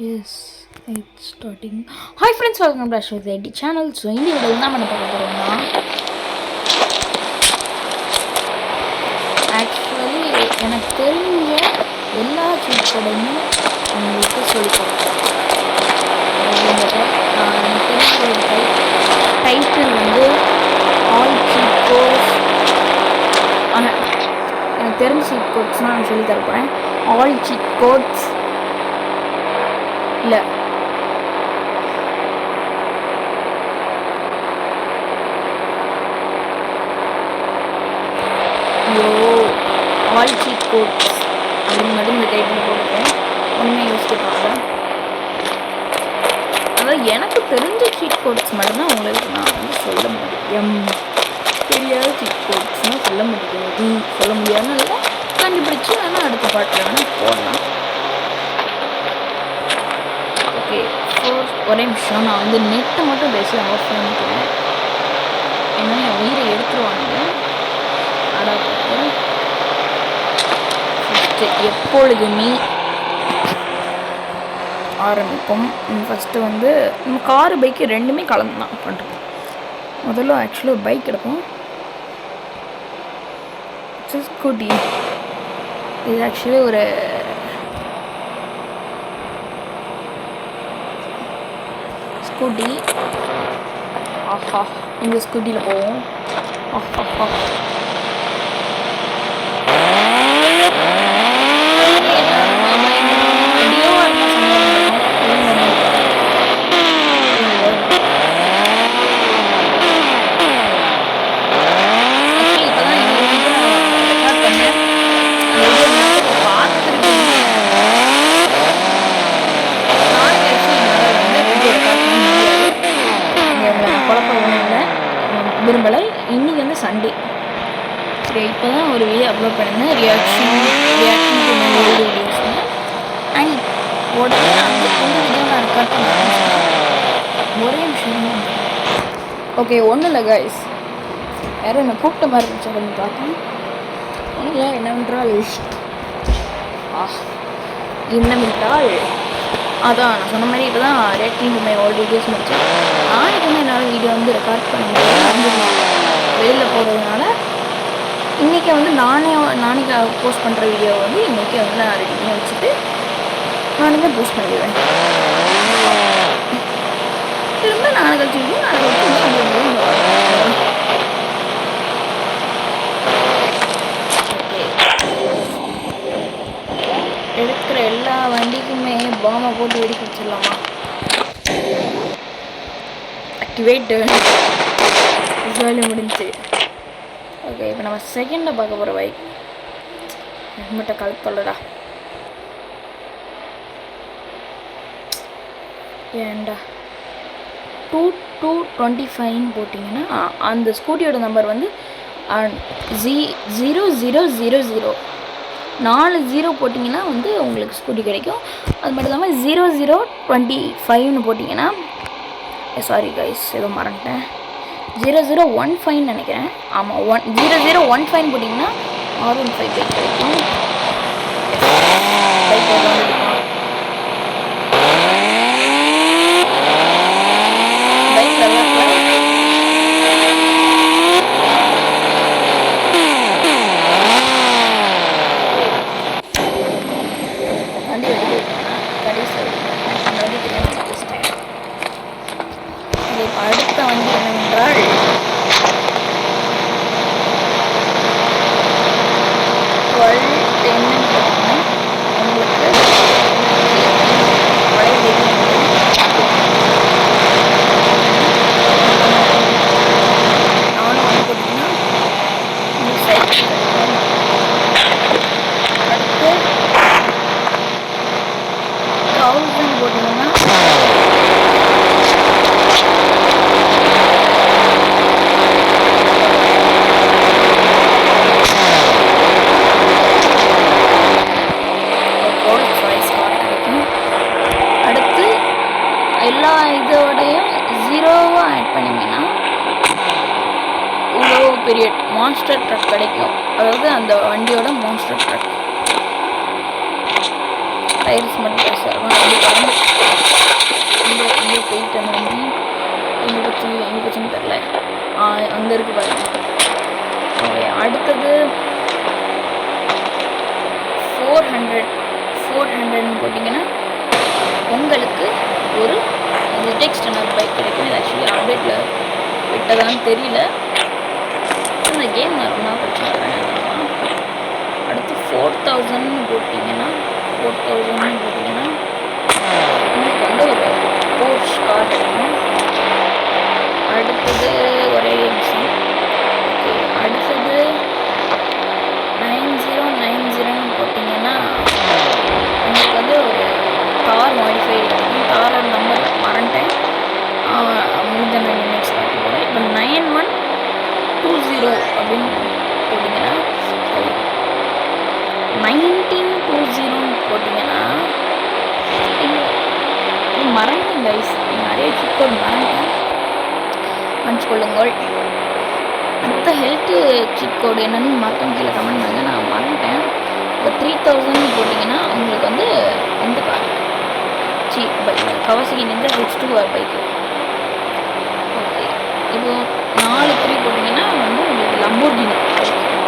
S it's starting. Hi friends, welcome to Aswath IT channel. So இந்த வீடியோவில் என்ன பண்ண பார்க்க போகிறோம்னா, ஆக்சுவலி எனக்கு தெரிஞ்ச எல்லா சீட் கோடையுமே உங்களுக்கு சொல்லிக் கொடுப்பேன். டைட்டில் வந்து ஆல் சீட் கோட்ஸ், ஆனால் எனக்கு தெரிஞ்ச சீட் கோட்ஸ்னால் நான் சொல்லி தரப்போகிறேன். ஆல் சீட் கோட்ஸ் இல்லை, ஆல் சீட் கோட்ஸ் அப்படின்னு மட்டும் இந்த டைட்டில் போட்டுருக்கேன். ஒன்றுமே யோசிச்சுப்பாங்க. அதாவது எனக்கு தெரிஞ்ச சீட் கோட்ஸ் மட்டும்தான் உங்களுக்கு நான் வந்து சொல்ல முடியும். தெரியாத சீட் கோட்ஸ்னால் சொல்ல முடியாது. சொல்ல முடியாதுன்னு இல்லை, கண்டுபிடிச்சி வேணால் அடுத்த பாட்டில் வேணால் போடலாம். ஓகே, ஒரே நிமிஷம் நான் வந்து நெட்டை மட்டும் பேசி ஆஃப் பண்ணிக்கிறேன். ஏன்னா என் உயிரை எடுத்துருவாங்க. அதாவது எப்பொழுதுமே ஆரம்பிப்போம். ஃபஸ்ட்டு வந்து நம்ம காரு பைக்கு ரெண்டுமே கலந்து தான் பண்ணுறோம். முதல்ல ஆக்சுவலாக ஒரு பைக் எடுப்போம். ஸ்கூட்டி. இது ஆக்சுவலி ஒரு ஸ்கூட்டி. ஆஹா, இந்த ஸ்கூட்டியில் போவோம். ஆஹா, விரும்பலை. இன்றைக்கி வந்து சண்டே. சரி, இப்போ தான் ஒரு வீடியோ அப்லோட் பண்ணியிருந்தேன். Reaction to my old videos. And உடனே அந்த வீடியோ நான் ரெக்கார்ட் பண்ண ஒரே விஷயம். ஓகே, ஒன்றும் இல்லை கைஸ், யாரும் என்னை கூப்பிட்ட மாதிரி இருந்துச்சு அப்படின்னு பார்த்தேன். ஒன்றும் இல்லை, என்னவென்றால் அதான் நான் சொன்ன மாதிரி இப்போ தான் reacting to my old videos முடிச்சேன். நாளைக்கு வந்து என்னால் வீடியோ வந்து ரெக்கார்ட் பண்ண முடியாது, வெளியில் போகிறதுனால இன்றைக்கி வந்து நாளைக்கு போஸ்ட் பண்ணுற வீடியோ வந்து இன்றைக்கி வந்து நான் ரெடி பண்ணி வச்சுட்டு நாளைக்கு தான் போஸ்ட் பண்ணிடுவேன். திரும்ப நாளை கழிச்சு எடுக்கிற எல்லா வண்டிக்குமே பாமை போட்டு வெடிக்க வச்சிடலாமா? ஆக்டிவேட்டு வேலை முடிஞ்சு. ஓகே, இப்போ நம்ம செகண்டில் பார்க்க போகிற பைக் ஹெல்மெட்டை கலப்பல்லடா. ஏண்டா 2225 போட்டிங்கன்னா அந்த ஸ்கூட்டியோட நம்பர் வந்து 0000. 4 0 போட்டிங்கன்னா வந்து உங்களுக்கு ஸ்கூட்டி கிடைக்கும். அது மட்டும் இல்லாமல் 0025 போட்டிங்கன்னா, சாரி கைஸ், ஏதோ மறந்துட்டேன், 0015 நினைக்கிறேன். ஆமாம், 0015 போட்டிங்கன்னா R15 பைக் கிடைக்கும். பைக் அடுத்த வண்டி என்னவென்றால் உங்களுக்கு நானும் வந்து போட்டிங்கன்னா சைக்கிள் கிடைக்கும். அடுத்து 1000 போட்டிங்கன்னா எல்லா இதோடையும் 0 ஆட் பண்ணிங்கன்னா இவ்வளோ பெரிய மான்ஸ்டர் ட்ரக் கிடைக்கும். அதாவது அந்த வண்டியோட மான்ஸ்டர் ட்ரக். டயர்ஸ் மட்டும் பேசுவாங்க. அங்கே இருக்குது பாருங்க. ஓகே, அடுத்தது 400 போட்டிங்கன்னா உங்களுக்கு ஒரு ZX டென்னர் பைக் கிடைக்கும். இது ஆக்சுவலி அப்டேட்டில் விட்டதான்னு தெரியல. இந்த கேம் நான் ரொம்ப படிச்சுக்கிறேன். அடுத்து 4000 போட்டிங்கன்னா உங்களுக்கு வந்து ஒரு போர்ஷ் கார் கிடைக்கும். அடுத்தது ஒரே நிமிஷம். ஓகே, அடுத்தது 9090 போட்டிங்கன்னா உங்களுக்கு வந்து ஒரு கார் மாடிஃபை கிடைக்கும். காரோட நம்பர் மறந்துட்டேன், முடிஞ்ச நான் நெக்ஸ்ட் பார்க்க போகிறேன். இப்போ 9120 அப்படின்னு போட்டிங்கன்னா 1920 போட்டிங்கன்னா மறந்துட்டேன் கைஸ், நிறைய சிப் கோட் மறந்துட்டேன், மன்னிச்சுக்கொள்ளுங்கள். அடுத்த ஹெல்த்து சிப் கோடு என்னன்னு மறக்காம கீழே கமெண்ட் பண்ணுங்கள், நான் மறந்துட்டேன். இப்போ 3000 போட்டிங்கன்னா உங்களுக்கு வந்து இந்த car bike Kawasaki ninja H2 bike. Okay, இப்போ 4 போட்டிங்கன்னா வந்து உங்களுக்கு லம்போர்கினி கிடைக்கும்.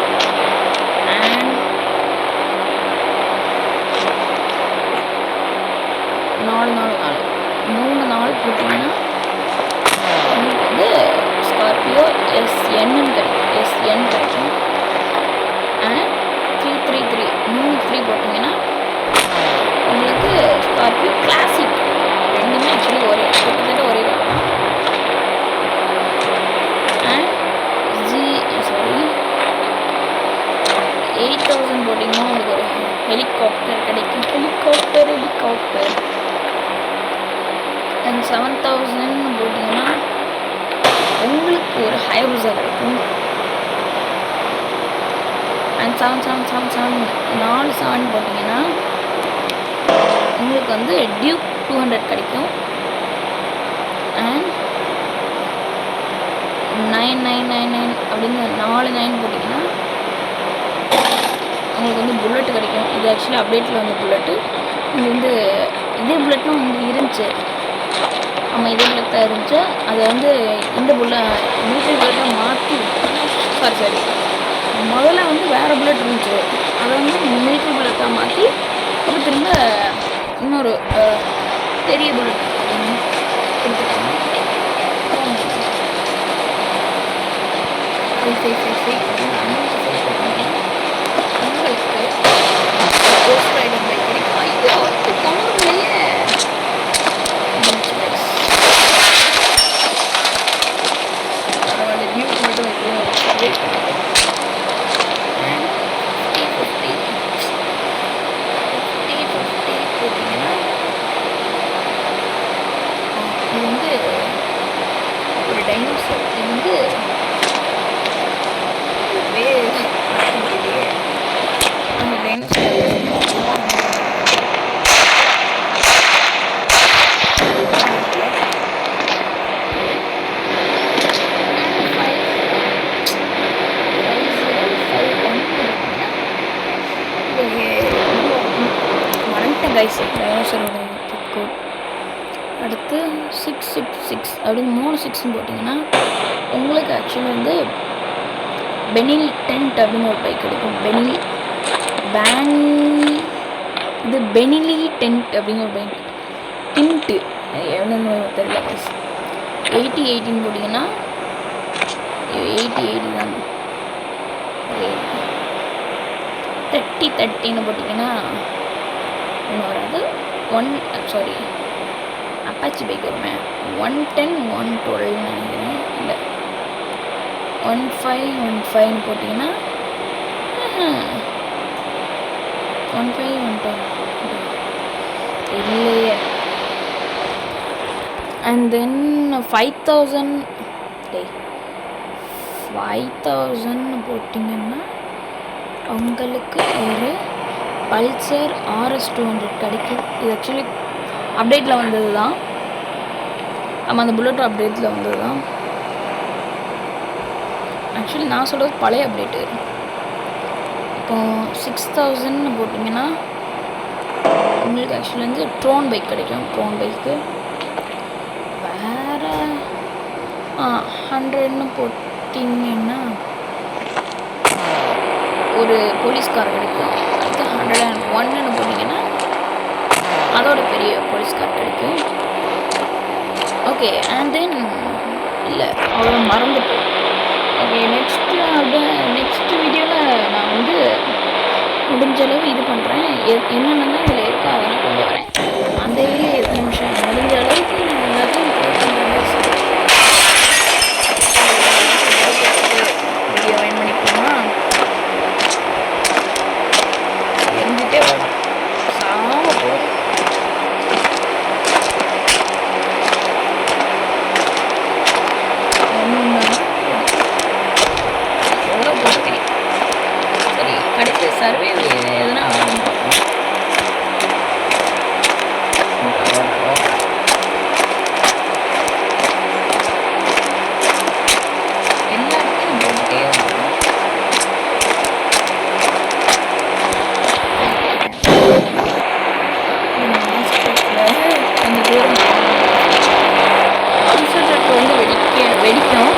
அண்ட் 3 போட்டிங்கன்னா உங்களுக்கு வந்து ஸ்கார்பியோ SN கிடைக்கும். அண்ட் 3 போட்டிங்கன்னா உங்களுக்கு ஸ்கார்பியோ கிளாசிக். ரெண்டுமே ஆக்சுவலி கிட்டத்தட்ட ஒரே தான். அண்ட் 8000 போட்டிங்கன்னா உங்களுக்கு ஒரு ஹெலிகாப்டர் கிடைக்கும். ஹெலிகாப்டர் அண்ட் 7000 போட்டிங்கன்னா உங்களுக்கு ஒரு ஹைப்ரிஸா கிடைக்கும். அண்ட் 7 போட்டிங்கன்னா உங்களுக்கு வந்து டியூக் 200 கிடைக்கும். அண்ட் 9999 அப்படின்னு 4 9 போட்டிங்கன்னா உங்களுக்கு வந்து புல்லட் கிடைக்கும். இது ஆக்சுவலி அப்டேட்டில் வந்து புல்லட்டு. இது வந்து இதே புல்லட்டும் வந்து இருந்துச்சு. ஆமாம், இதே புல்லட் தான் இருந்துச்சு. அதை வந்து இந்த மிலிட்ரி புல்லட்டாக மாற்றி சாரி முதல்ல வந்து வேறு புல்லட் இருந்துச்சு. அதை வந்து மிலிட்ரி புல்லட்டாக மாற்றி இப்போ திரும்ப இன்னொரு பெரிய புல்லட் கொடுத்துட்டாங்க. 5 உங்களுக்கு கோஸ்ட் ரைடிங் பைக் கிடைக்கும். ஐயோ, கவர்லையே பரவாயில்ல, டியூக் மட்டும் வைக்கணும். 50 போட்டிங்கன்னா இது வந்து ஒரு டைனோசர். இது வந்து அந்த டைனோசர் கைஸ் டைனோசரோட கிக் கோட். அடுத்து 666 அப்படின்னு 3 6 போட்டிங்கன்னா உங்களுக்கு ஆக்சுவலி வந்து பெனில் டென்ட் அப்படின்னு ஒரு பைக் கிடைக்கும். பெனிலி டென்ட் அப்படின்னு ஒரு பைக். டின்ட்டு எவ்வளோன்னு தெரியல கைஸ். 8018 போட்டிங்கன்னா 80 தான். 30 போட்டிங்கன்னா ஒன்று வராது. அப்பாச்சி பைக் வருமே 110 112 நினைக்கிறேன். இல்லை 1515 போட்டிங்கன்னா 1512 இல்லையே. அண்ட் தென் 5000 போட்டிங்கன்னா உங்களுக்கு ஒரு பல்சர் RS 200 கிடைக்கும். இது ஆக்சுவலி அப்டேட்டில் வந்தது தான். ஆமாம், அந்த புல்லட் அப்டேட்டில் வந்தது தான். ஆக்சுவலி நான் சொல்கிறது பழைய அப்டேட்டு. இப்போ 6000 போட்டிங்கன்னா உங்களுக்கு ஆக்சுவலி வந்து ட்ரோன் பைக் கிடைக்கும். ட்ரோன் பைக்கு வேறு 100 பார்த்தீங்கன்னா ஒரு போலீஸ்கார் கிடைக்கும். அடுத்து 101ன்னு போட்டிங்கன்னா அதோட பெரிய போலீஸ்கார் கிடைக்கும். ஓகே அண்ட் தென் இல்லை அவ்வளோ மறந்துட்டோம். ஓகே நெக்ஸ்ட் வீடியோவில் நான் வந்து முடிஞ்ச அளவு இது பண்ணுறேன். என்னென்னலாம் இதில் இருக்கோ அதெல்லாம் கொண்டு வரேன். அந்த வீடியோ எத்தனை நிமிஷம் முடிஞ்ச அளவுக்கு நான் எல்லாத்தையும் வீடியோ வைன் பண்ணிக்கோமா எரிஞ்சிட்டே வரும் சாம போதும். எவ்வளோ போட்டுருக்கேன். சரி கடைசி சர்வே எதுனா ஆகும் பார்ப்போம். எல்லாத்தையும் போட்டுட்டே இருக்கணும். கொஞ்சம் தூரம் வந்து வெடிக்கும்.